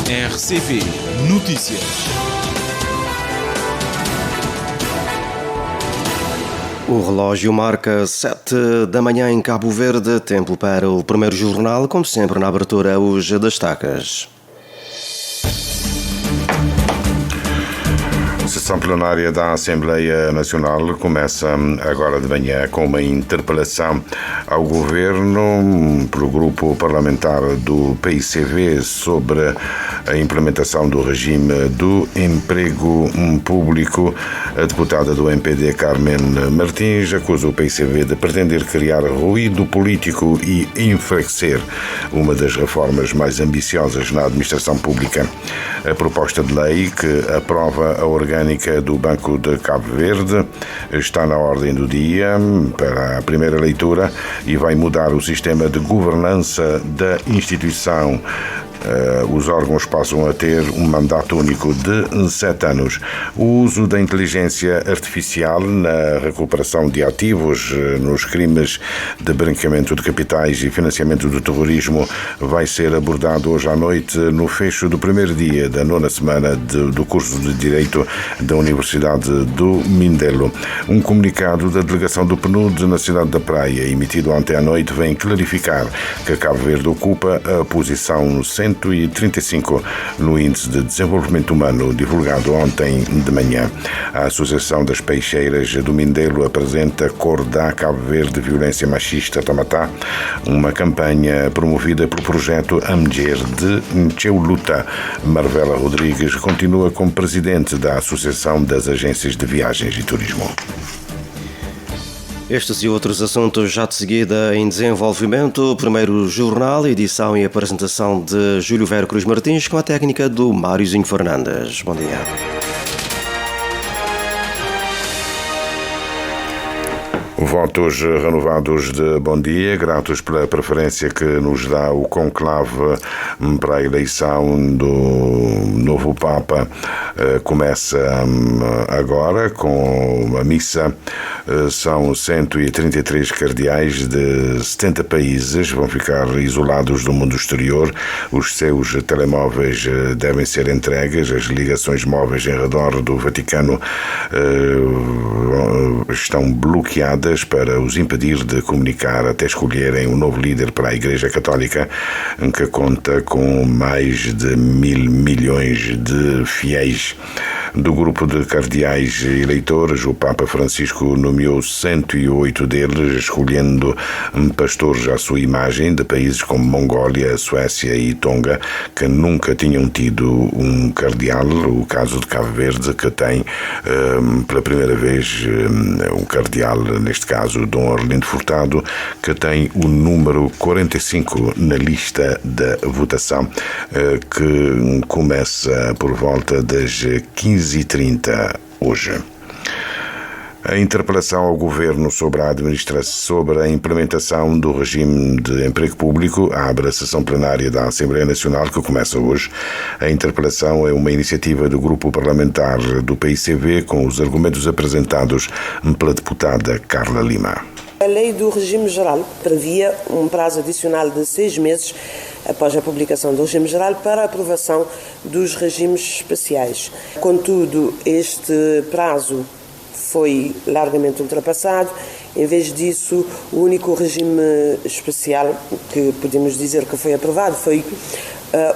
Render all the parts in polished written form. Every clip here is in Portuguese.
RCP Notícias. O relógio marca 7 da manhã em Cabo Verde, tempo para o primeiro jornal, como sempre na abertura os destaques. A sessão plenária da Assembleia Nacional começa agora de manhã com uma interpelação ao Governo pelo grupo parlamentar do PICV sobre a implementação do regime do emprego público. A deputada do MPD, Carmen Martins, acusa o PICV de pretender criar ruído político e enfraquecer uma das reformas mais ambiciosas na administração pública. A proposta de lei que aprova a orgânica do Banco de Cabo Verde está na ordem do dia para a primeira leitura e vai mudar o sistema de governança da instituição. Os órgãos passam a ter um mandato único de 7 anos. O uso da inteligência artificial na recuperação de ativos nos crimes de branqueamento de capitais e financiamento do terrorismo vai ser abordado hoje à noite no fecho do primeiro dia da 9ª semana do curso de Direito da Universidade do Mindelo. Um comunicado da delegação do PNUD na cidade da Praia, emitido ontem à noite, vem clarificar que Cabo Verde ocupa a posição 135 no Índice de Desenvolvimento Humano, divulgado ontem de manhã. A Associação das Peixeiras do Mindelo apresenta Cordá Cabo Verde Violência Machista Tamatá, uma campanha promovida pelo projeto Amger de Ncheuluta. Marvela Rodrigues continua como presidente da Associação das Agências de Viagens e Turismo. Estes e outros assuntos já de seguida em desenvolvimento. O primeiro jornal, edição e apresentação de Júlio Vero Cruz Martins, com a técnica do Máriozinho Fernandes. Bom dia. Votos renovados de bom dia, gratos pela preferência que nos dá o conclave para a eleição do novo Papa. Começa agora com a missa. São 133 cardeais de 70 países, vão ficar isolados do mundo exterior. Os seus telemóveis devem ser entregues, as ligações móveis em redor do Vaticano estão bloqueadas para os impedir de comunicar até escolherem um novo líder para a Igreja Católica, que conta com mais de 1.000 milhões de fiéis. Do grupo de cardeais eleitores, o Papa Francisco nomeou 108 deles, escolhendo pastores à sua imagem de países como Mongólia, Suécia e Tonga, que nunca tinham tido um cardeal. O caso de Cabo Verde, que tem pela primeira vez um cardeal, neste caso Dom Arlindo Furtado, que tem o número 45 na lista da votação, que começa por volta das 15h30 hoje. A interpelação ao Governo sobre a implementação do regime de emprego público abre a sessão plenária da Assembleia Nacional, que começa hoje. A interpelação é uma iniciativa do grupo parlamentar do PICV, com os argumentos apresentados pela deputada Carla Lima. A lei do regime geral previa um prazo adicional de 6 meses após a publicação do regime geral para a aprovação dos regimes especiais. Contudo, este prazo foi largamente ultrapassado. Em vez disso, o único regime especial que podemos dizer que foi aprovado foi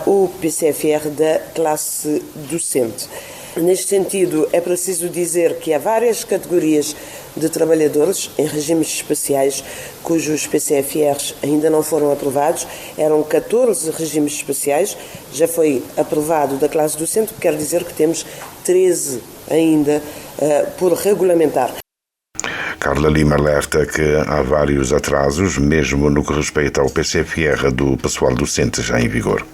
o PCFR da classe docente. Neste sentido, é preciso dizer que há várias categorias de trabalhadores em regimes especiais cujos PCFRs ainda não foram aprovados. Eram 14 regimes especiais, já foi aprovado da classe docente, o que quer dizer que temos 13 ainda por regulamentar. Carla Lima alerta que há vários atrasos, mesmo no que respeita ao PCFR do pessoal docente já em vigor.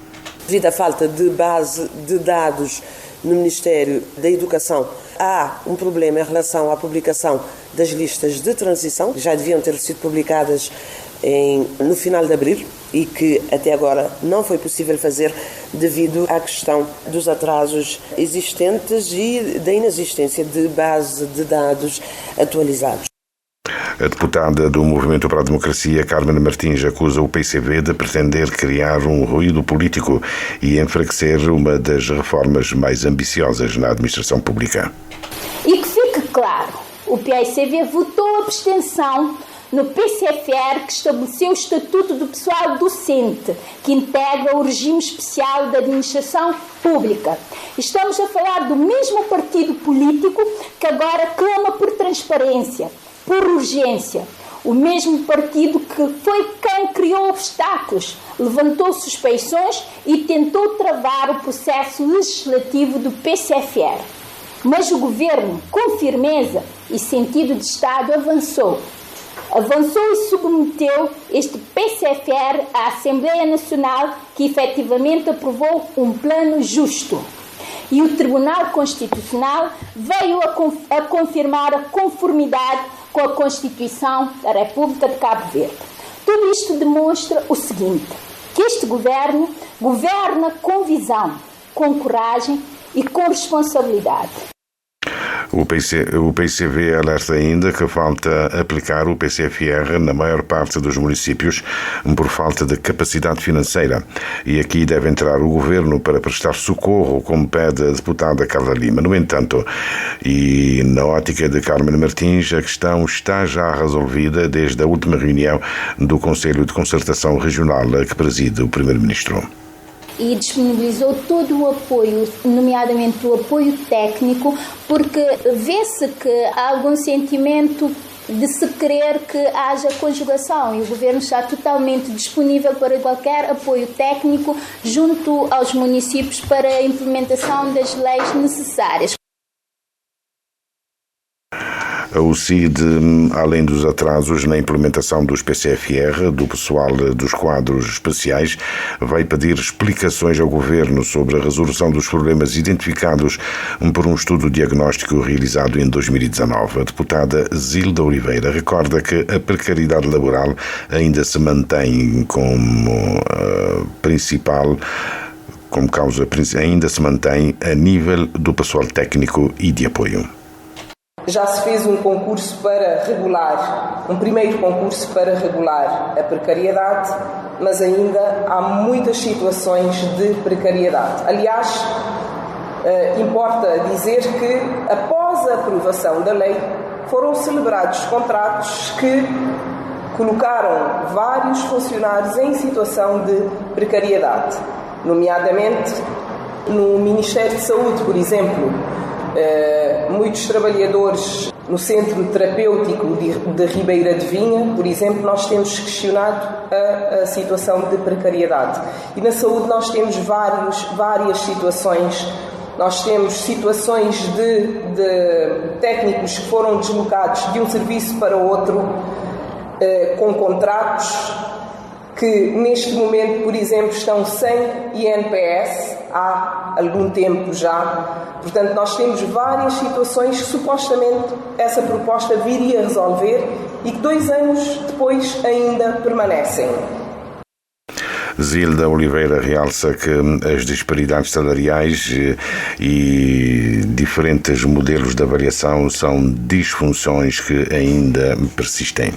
Devido à falta de base de dados no Ministério da Educação, há um problema em relação à publicação das listas de transição, que já deviam ter sido publicadas no final de abril e que até agora não foi possível fazer devido à questão dos atrasos existentes e da inexistência de base de dados atualizados. A deputada do Movimento para a Democracia, Carmen Martins, acusa o PCV de pretender criar um ruído político e enfraquecer uma das reformas mais ambiciosas na administração pública. E que fique claro, o PAICV votou abstenção no PCFR, que estabeleceu o Estatuto do Pessoal Docente, que integra o regime especial da administração pública. Estamos a falar do mesmo partido político que agora clama por transparência, por urgência. O mesmo partido que foi quem criou obstáculos, levantou suspeições e tentou travar o processo legislativo do PCFR. Mas o governo, com firmeza e sentido de Estado, avançou e submeteu este PCFR à Assembleia Nacional, que efetivamente aprovou um plano justo. E o Tribunal Constitucional veio a confirmar a conformidade com a Constituição da República de Cabo Verde. Tudo isto demonstra o seguinte, que este governo governa com visão, com coragem e com responsabilidade. O PCV alerta ainda que falta aplicar o PCFR na maior parte dos municípios por falta de capacidade financeira. E aqui deve entrar o governo para prestar socorro, como pede a deputada Carla Lima. No entanto, e na ótica de Carmen Martins, a questão está já resolvida desde a última reunião do Conselho de Concertação Regional que preside o Primeiro-Ministro. E disponibilizou todo o apoio, nomeadamente o apoio técnico, porque vê-se que há algum sentimento de se querer que haja conjugação e o Governo está totalmente disponível para qualquer apoio técnico junto aos municípios para a implementação das leis necessárias. O CID, além dos atrasos na implementação dos PCFR, do pessoal dos quadros especiais, vai pedir explicações ao Governo sobre a resolução dos problemas identificados por um estudo diagnóstico realizado em 2019. A deputada Zilda Oliveira recorda que a precariedade laboral ainda se mantém como causa, ainda se mantém a nível do pessoal técnico e de apoio. Já se fez um concurso para regular, um primeiro concurso para regular a precariedade, mas ainda há muitas situações de precariedade. Aliás, importa dizer que, após a aprovação da lei, foram celebrados contratos que colocaram vários funcionários em situação de precariedade, nomeadamente no Ministério de Saúde, por exemplo. Muitos trabalhadores no Centro Terapêutico de Ribeira de Vinha, por exemplo, nós temos questionado a situação de precariedade. E na saúde nós temos várias situações. Nós temos situações de técnicos que foram deslocados de um serviço para outro com contratos que neste momento, por exemplo, estão sem INPS há algum tempo já. Portanto, nós temos várias situações que supostamente essa proposta viria a resolver e que 2 anos depois ainda permanecem. Zilda Oliveira realça que as disparidades salariais e diferentes modelos de avaliação são disfunções que ainda persistem.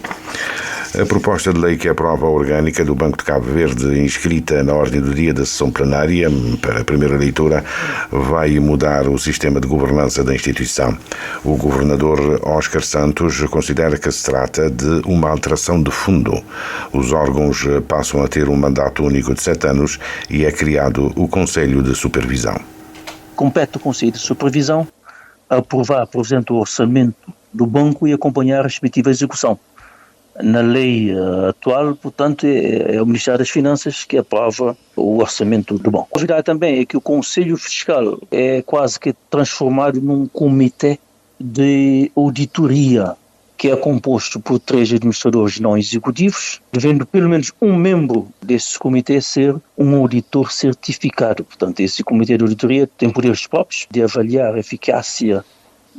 A proposta de lei que aprova a orgânica do Banco de Cabo Verde, inscrita na ordem do dia da sessão plenária para a primeira leitura, vai mudar o sistema de governança da instituição. O governador Óscar Santos considera que se trata de uma alteração de fundo. Os órgãos passam a ter um mandato único de 7 anos e é criado o Conselho de Supervisão. Compete ao Conselho de Supervisão a aprovar, por exemplo, o orçamento do banco e acompanhar a respectiva execução. Na lei atual, portanto, é o Ministério das Finanças que aprova o orçamento do banco. A verdade também é que o Conselho Fiscal é quase que transformado num comitê de auditoria, que é composto por 3 administradores não executivos, devendo pelo menos um membro desse comitê ser um auditor certificado. Portanto, esse comitê de auditoria tem poderes próprios de avaliar a eficácia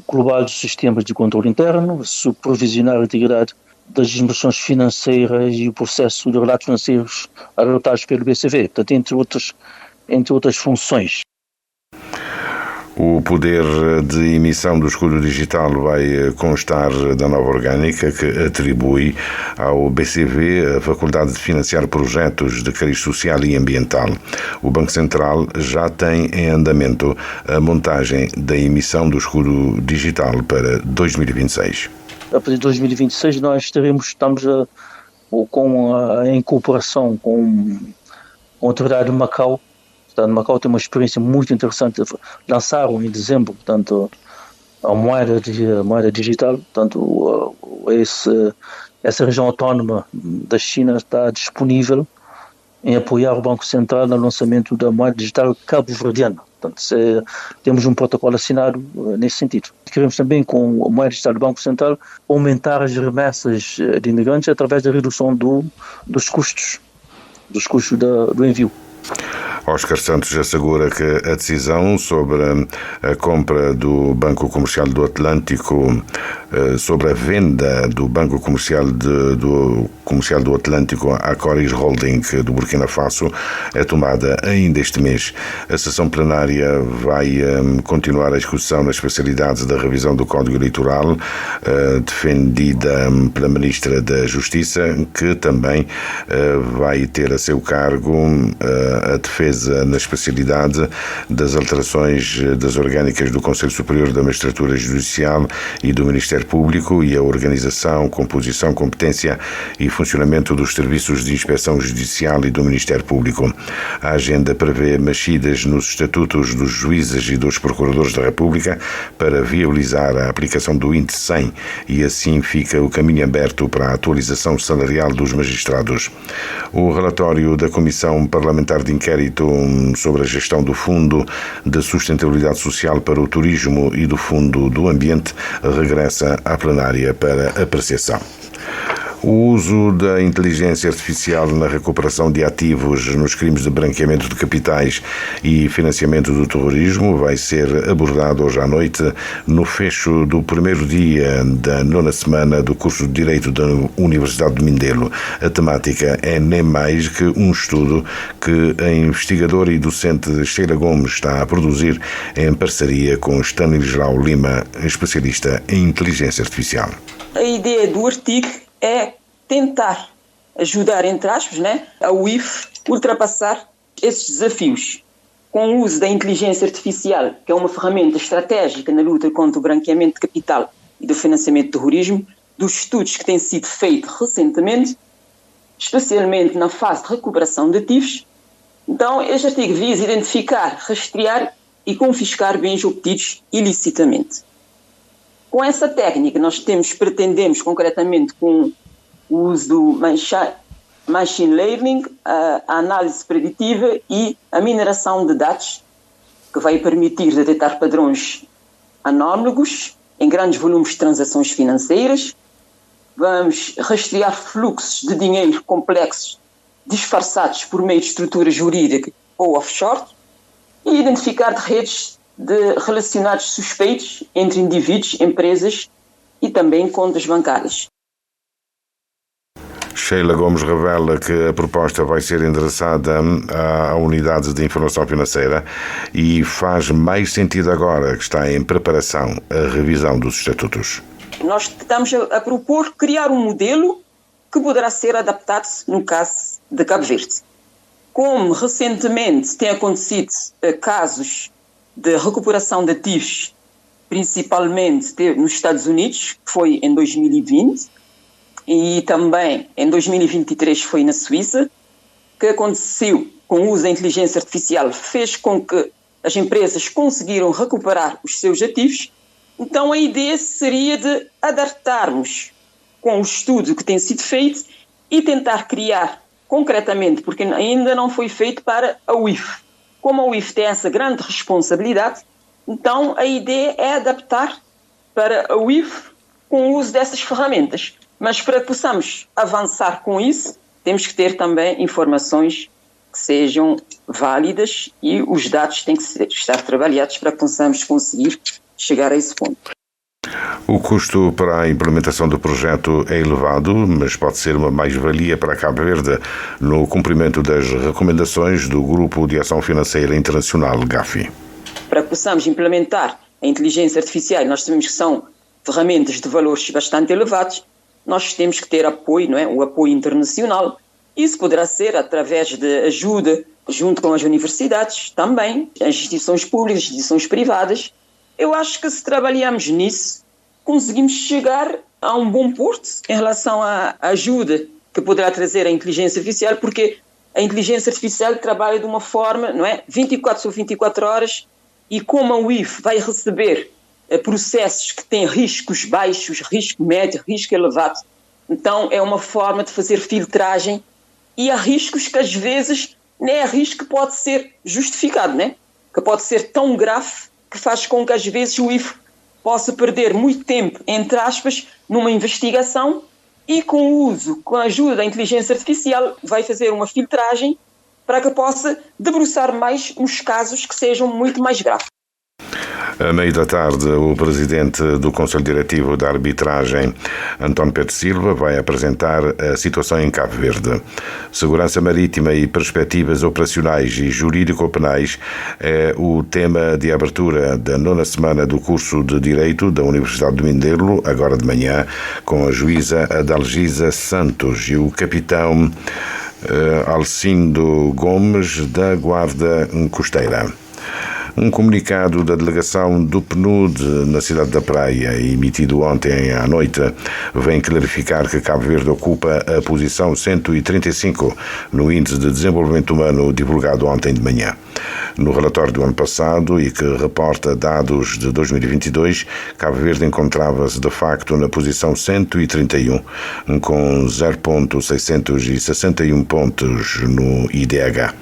global dos sistemas de controle interno, supervisionar a integridade das administrações financeiras e o processo de relatos financeiros adotados pelo BCV, portanto, entre outras funções. O poder de emissão do escudo digital vai constar da nova orgânica que atribui ao BCV a faculdade de financiar projetos de cariz social e ambiental. O Banco Central já tem em andamento a montagem da emissão do escudo digital para 2026. A partir de 2026 nós estamos em cooperação com a Autoridade de Macau. Portanto, Macau tem uma experiência muito interessante. Lançaram em dezembro, portanto, a moeda digital. Portanto, essa região autónoma da China está disponível em apoiar o Banco Central no lançamento da moeda digital cabo-verdiana. Portanto, temos um protocolo assinado nesse sentido. Queremos também, com a moeda digital do Banco Central, aumentar as remessas de imigrantes através da redução dos custos do envio. Oscar Santos assegura que a decisão sobre a compra do Banco Comercial do Atlântico, sobre a venda do Banco Comercial do Atlântico à Coris Holding do Burkina Faso é tomada ainda este mês. A sessão plenária vai continuar a discussão nas especialidades da revisão do Código Eleitoral, defendida pela Ministra da Justiça, que também vai ter a seu cargo a defesa na especialidade das alterações das orgânicas do Conselho Superior da Magistratura Judicial e do Ministério Público e a organização, composição, competência e funcionamento dos serviços de inspeção judicial e do Ministério Público. A agenda prevê mexidas nos estatutos dos juízes e dos procuradores da República para viabilizar a aplicação do índice 100 e assim fica o caminho aberto para a atualização salarial dos magistrados. O relatório da Comissão Parlamentar de Inquérito sobre a gestão do Fundo de Sustentabilidade Social para o Turismo e do Fundo do Ambiente regressa à plenária para apreciação. O uso da inteligência artificial na recuperação de ativos nos crimes de branqueamento de capitais e financiamento do terrorismo vai ser abordado hoje à noite no fecho do primeiro dia da 9ª semana do curso de Direito da Universidade de Mindelo. A temática é nem mais que um estudo que a investigadora e docente Sheila Gomes está a produzir em parceria com Stanislau Lima, especialista em inteligência artificial. A ideia do artigo é tentar ajudar, entre aspas, a UIF ultrapassar esses desafios com o uso da inteligência artificial, que é uma ferramenta estratégica na luta contra o branqueamento de capital e do financiamento do terrorismo, dos estudos que têm sido feitos recentemente, especialmente na fase de recuperação de ativos. Então, este artigo visa identificar, rastrear e confiscar bens obtidos ilicitamente. Com essa técnica, pretendemos concretamente com o uso do machine learning, a análise preditiva e a mineração de dados, que vai permitir detectar padrões anómalos em grandes volumes de transações financeiras. Vamos rastrear fluxos de dinheiro complexos disfarçados por meio de estrutura jurídica ou offshore e identificar redes de relacionados suspeitos entre indivíduos, empresas e também contas bancárias. Sheila Gomes revela que a proposta vai ser endereçada à Unidade de Informação Financeira e faz mais sentido agora que está em preparação a revisão dos estatutos. Nós estamos a propor criar um modelo que poderá ser adaptado no caso de Cabo Verde. Como recentemente tem acontecido casos de recuperação de ativos, principalmente nos Estados Unidos, que foi em 2020, e também em 2023 foi na Suíça, que aconteceu com o uso da inteligência artificial, fez com que as empresas conseguiram recuperar os seus ativos. Então a ideia seria de adaptarmos com o estudo que tem sido feito e tentar criar concretamente, porque ainda não foi feito para a UIF. Como a UIF tem essa grande responsabilidade, então a ideia é adaptar para a UIF com o uso dessas ferramentas. Mas para que possamos avançar com isso, temos que ter também informações que sejam válidas e os dados têm que estar trabalhados para que possamos conseguir chegar a esse ponto. O custo para a implementação do projeto é elevado, mas pode ser uma mais-valia para Cabo Verde no cumprimento das recomendações do Grupo de Ação Financeira Internacional, GAFI. para que possamos implementar a inteligência artificial, nós sabemos que são ferramentas de valores bastante elevados, nós temos que ter apoio, não é? O apoio internacional. Isso poderá ser através de ajuda junto com as universidades, também as instituições públicas, as instituições privadas. Eu acho que se trabalharmos nisso, conseguimos chegar a um bom porto em relação à ajuda que poderá trazer a inteligência artificial, porque a inteligência artificial trabalha de uma forma, não é? 24 sobre 24 horas, e como a UIF vai receber processos que têm riscos baixos, risco médio, risco elevado, então é uma forma de fazer filtragem, e há riscos que às vezes nem é risco que pode ser justificado, né? Que pode ser tão grave que faz com que às vezes o UIF possa perder muito tempo, entre aspas, numa investigação, e com a ajuda da inteligência artificial vai fazer uma filtragem para que possa debruçar mais nos casos que sejam muito mais graves. À meio da tarde, o presidente do Conselho Diretivo da Arbitragem, António Pedro Silva, vai apresentar a situação em Cabo Verde. Segurança marítima e perspectivas operacionais e jurídico-penais é o tema de abertura da 9ª semana do curso de Direito da Universidade do Mindelo, agora de manhã, com a juíza Adalgisa Santos e o capitão Alcindo Gomes, da Guarda Costeira. Um comunicado da delegação do PNUD na cidade da Praia, emitido ontem à noite, vem clarificar que Cabo Verde ocupa a posição 135 no Índice de Desenvolvimento Humano divulgado ontem de manhã. No relatório do ano passado, e que reporta dados de 2022, Cabo Verde encontrava-se de facto na posição 131, com 0,661 pontos no IDH.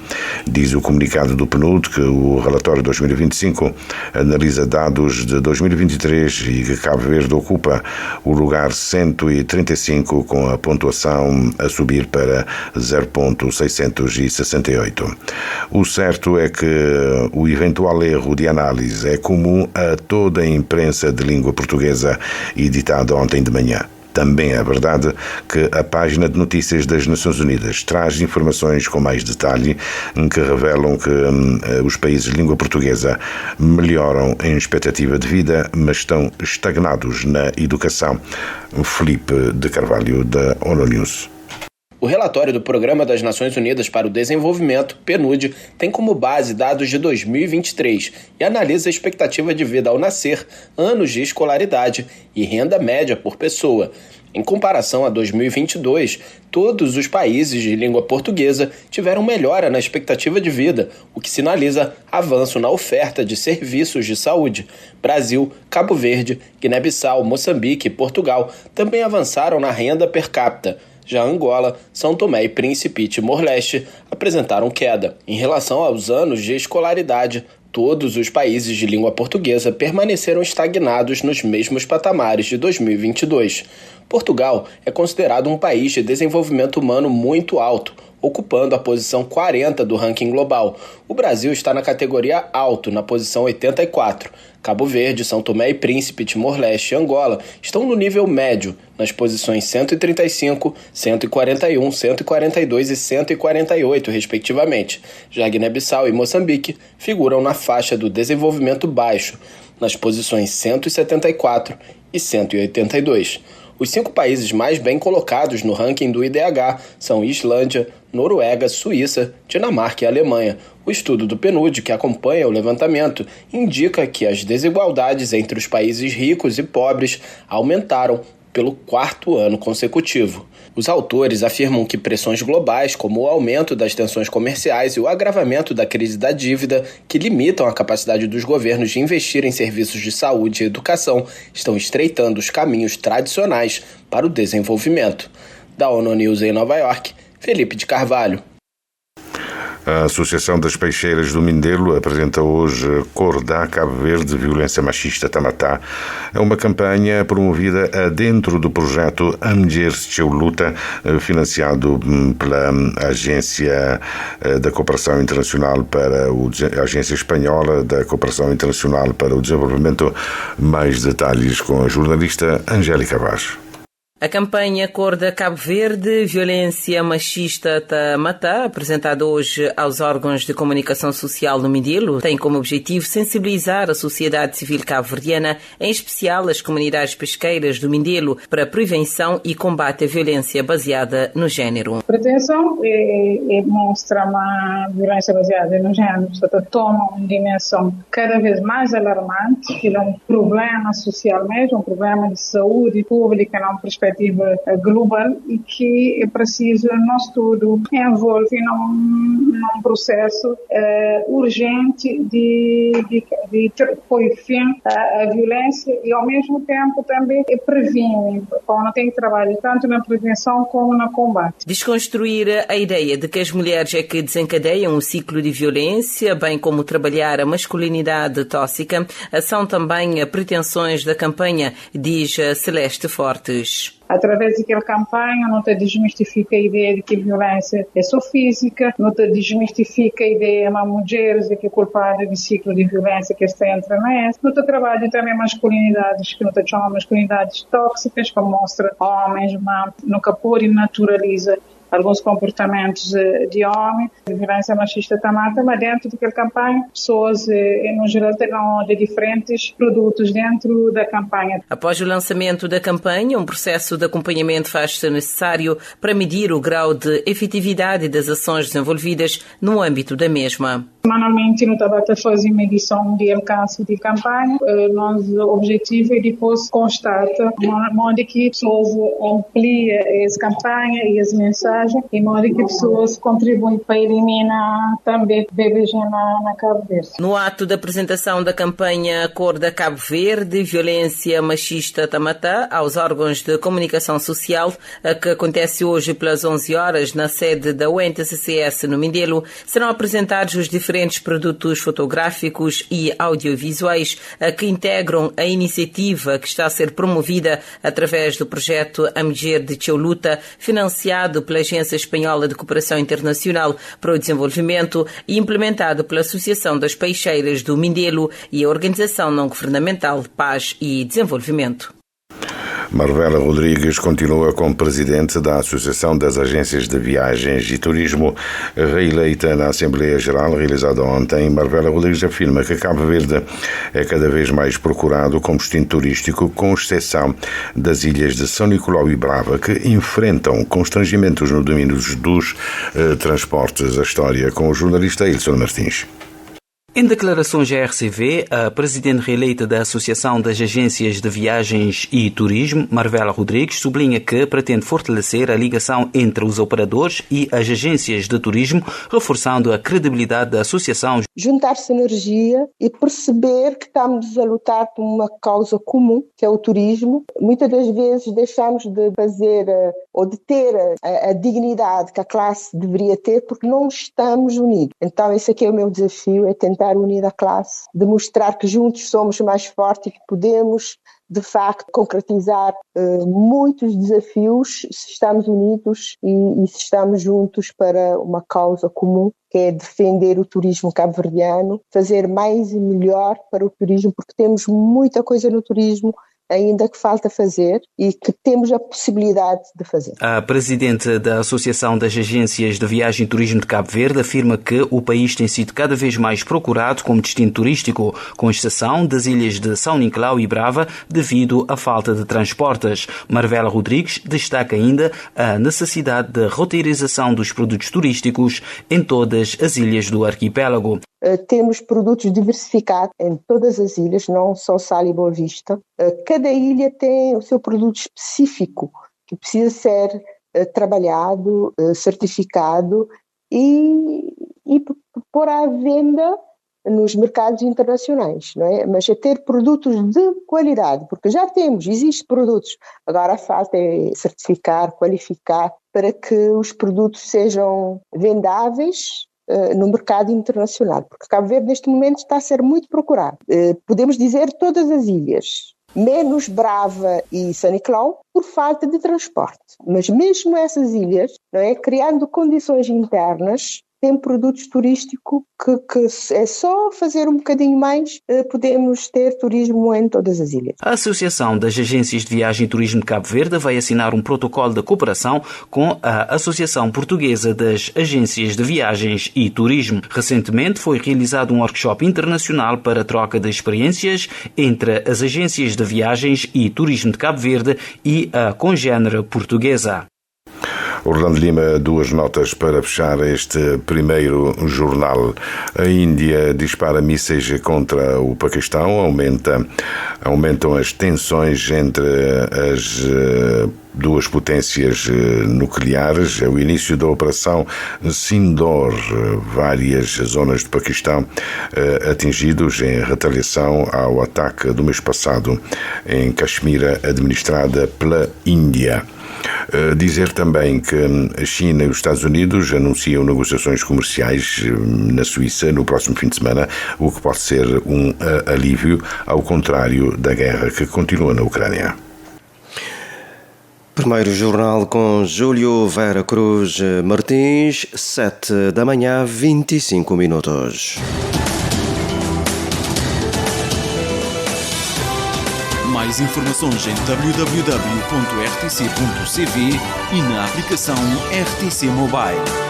Diz o comunicado do PNUD que o relatório 2025 analisa dados de 2023 e que Cabo Verde ocupa o lugar 135, com a pontuação a subir para 0,668. O certo é que o eventual erro de análise é comum a toda a imprensa de língua portuguesa editada ontem de manhã. Também é verdade que a página de notícias das Nações Unidas traz informações com mais detalhe que revelam que os países de língua portuguesa melhoram em expectativa de vida, mas estão estagnados na educação. Felipe de Carvalho, da ONU News. O relatório do Programa das Nações Unidas para o Desenvolvimento, PNUD, tem como base dados de 2023 e analisa a expectativa de vida ao nascer, anos de escolaridade e renda média por pessoa. Em comparação a 2022, todos os países de língua portuguesa tiveram melhora na expectativa de vida, o que sinaliza avanço na oferta de serviços de saúde. Brasil, Cabo Verde, Guiné-Bissau, Moçambique e Portugal também avançaram na renda per capita. Já Angola, São Tomé e Príncipe e Timor-Leste apresentaram queda. Em relação aos anos de escolaridade, todos os países de língua portuguesa permaneceram estagnados nos mesmos patamares de 2022. Portugal é considerado um país de desenvolvimento humano muito alto, ocupando a posição 40 do ranking global. O Brasil está na categoria alto, na posição 84. Cabo Verde, São Tomé e Príncipe, Timor-Leste e Angola estão no nível médio, nas posições 135, 141, 142 e 148, respectivamente. Já Guiné-Bissau e Moçambique figuram na faixa do desenvolvimento baixo, nas posições 174 e 182. Os 5 países mais bem colocados no ranking do IDH são Islândia, Noruega, Suíça, Dinamarca e Alemanha. O estudo do PNUD, que acompanha o levantamento, indica que as desigualdades entre os países ricos e pobres aumentaram pelo 4º ano consecutivo. Os autores afirmam que pressões globais, como o aumento das tensões comerciais e o agravamento da crise da dívida, que limitam a capacidade dos governos de investir em serviços de saúde e educação, estão estreitando os caminhos tradicionais para o desenvolvimento. Da ONU News em Nova York, Felipe de Carvalho. A Associação das Peixeiras do Mindelo apresenta hoje Cordá Cabo Verde Violência Machista Tamatá. É uma campanha promovida dentro do projeto Amgeres Luta, financiado pela Agência da Cooperação Internacional a Agência Espanhola da Cooperação Internacional para o Desenvolvimento. Mais detalhes com a jornalista Angélica Vaz. A campanha Cor da Cabo Verde, Violência Machista Tá Matá, apresentada hoje aos órgãos de comunicação social no Mindelo, tem como objetivo sensibilizar a sociedade civil cabo-verdiana, em especial as comunidades pesqueiras do Mindelo, para a prevenção e combate à violência baseada no género. A prevenção mostra uma violência baseada no género, portanto, toma uma dimensão cada vez mais alarmante, que é um problema social mesmo, um problema de saúde pública, numa perspectiva global, e que é preciso, nós tudo envolve num processo urgente de pôr fim à violência e ao mesmo tempo também previne, quando tem trabalho tanto na prevenção como no combate. Desconstruir a ideia de que as mulheres é que desencadeiam o ciclo de violência, bem como trabalhar a masculinidade tóxica, são também pretensões da campanha, diz Celeste Fortes. Através daquela campanha, não te desmistifica a ideia de que a violência é só física, não te desmistifica a ideia de uma mulher que é culpada de ciclo de violência que está entra nessa. Não te trabalha também masculinidades, que não te chama masculinidades tóxicas, que mostra homens, mas nunca pode naturaliza alguns comportamentos de homem, de violência machista também, mas dentro daquela campanha, pessoas, no geral, têm de diferentes produtos dentro da campanha. Após o lançamento da campanha, um processo de acompanhamento faz-se necessário para medir o grau de efetividade das ações desenvolvidas no âmbito da mesma. Semanalmente, no Tabata fazem medição de alcance de campanha. Nosso objetivo é depois constata onde que pessoas ampliam essa campanha e as mensagens, e modo que pessoas contribuem para eliminar também BBG na Cabo Verde. No ato da apresentação da campanha Cor da Cabo Verde, Violência Machista Tá Matá, aos órgãos de comunicação social, que acontece hoje pelas 11 horas na sede da UNTCCS no Mindelo, serão apresentados os diferentes produtos fotográficos e audiovisuais que integram a iniciativa que está a ser promovida através do projeto Amger de Choluta, financiado pela Agência Espanhola de Cooperação Internacional para o Desenvolvimento e implementado pela Associação das Peixeiras do Mindelo e a Organização Não-Governamental Paz e Desenvolvimento. Marvela Rodrigues continua como presidente da Associação das Agências de Viagens e Turismo, reeleita na Assembleia Geral realizada ontem. Marvela Rodrigues afirma que Cabo Verde é cada vez mais procurado como destino turístico, com exceção das ilhas de São Nicolau e Brava, que enfrentam constrangimentos no domínio dos transportes. A história com o jornalista Ilson Martins. Em declarações à RCV, a presidente reeleita da Associação das Agências de Viagens e Turismo, Marvela Rodrigues, sublinha que pretende fortalecer a ligação entre os operadores e as agências de turismo, reforçando a credibilidade da associação. Juntar-se energia e perceber que estamos a lutar por uma causa comum, que é o turismo. Muitas das vezes deixamos de fazer ou de ter a dignidade que a classe deveria ter porque não estamos unidos. Então esse aqui é o meu desafio, é tentar unir a classe, demonstrar que juntos somos mais fortes e que podemos, de facto, concretizar muitos desafios se estamos unidos e se estamos juntos para uma causa comum, que é defender o turismo cabo-verdiano, fazer mais e melhor para o turismo, porque temos muita coisa no turismo ainda que falta fazer e que temos a possibilidade de fazer. A presidente da Associação das Agências de Viagem e Turismo de Cabo Verde afirma que o país tem sido cada vez mais procurado como destino turístico, com exceção das ilhas de São Nicolau e Brava, devido à falta de transportes. Marvela Rodrigues destaca ainda a necessidade de roteirização dos produtos turísticos em todas as ilhas do arquipélago. Temos produtos diversificados em todas as ilhas, não só Sal e Boa Vista. Cada ilha tem o seu produto específico que precisa ser trabalhado, certificado e pôr à venda nos mercados internacionais, não é? Mas é ter produtos de qualidade, porque já existem produtos. Agora a falta é certificar, qualificar, para que os produtos sejam vendáveis no mercado internacional, porque Cabo Verde neste momento está a ser muito procurado. Podemos dizer todas as ilhas, menos Brava e São Nicolau, por falta de transporte. Mas mesmo essas ilhas, não é, criando condições internas tem produtos turísticos que é só fazer um bocadinho mais, podemos ter turismo em todas as ilhas. A Associação das Agências de Viagem e Turismo de Cabo Verde vai assinar um protocolo de cooperação com a Associação Portuguesa das Agências de Viagens e Turismo. Recentemente foi realizado um workshop internacional para troca de experiências entre as agências de viagens e turismo de Cabo Verde e a congênere portuguesa. Orlando Lima, 2 notas para fechar este primeiro jornal. A Índia dispara mísseis contra o Paquistão, aumentam as tensões entre as duas potências nucleares. É o início da Operação Sindoor, várias zonas do Paquistão atingidos em retaliação ao ataque do mês passado em Caxemira, administrada pela Índia. Dizer também que a China e os Estados Unidos anunciam negociações comerciais na Suíça no próximo fim de semana, o que pode ser um alívio, ao contrário da guerra que continua na Ucrânia. Primeiro jornal com Júlio Vera Cruz Martins, 7 da manhã, 25 minutos. Mais informações em www.rtc.cv e na aplicação RTC Mobile.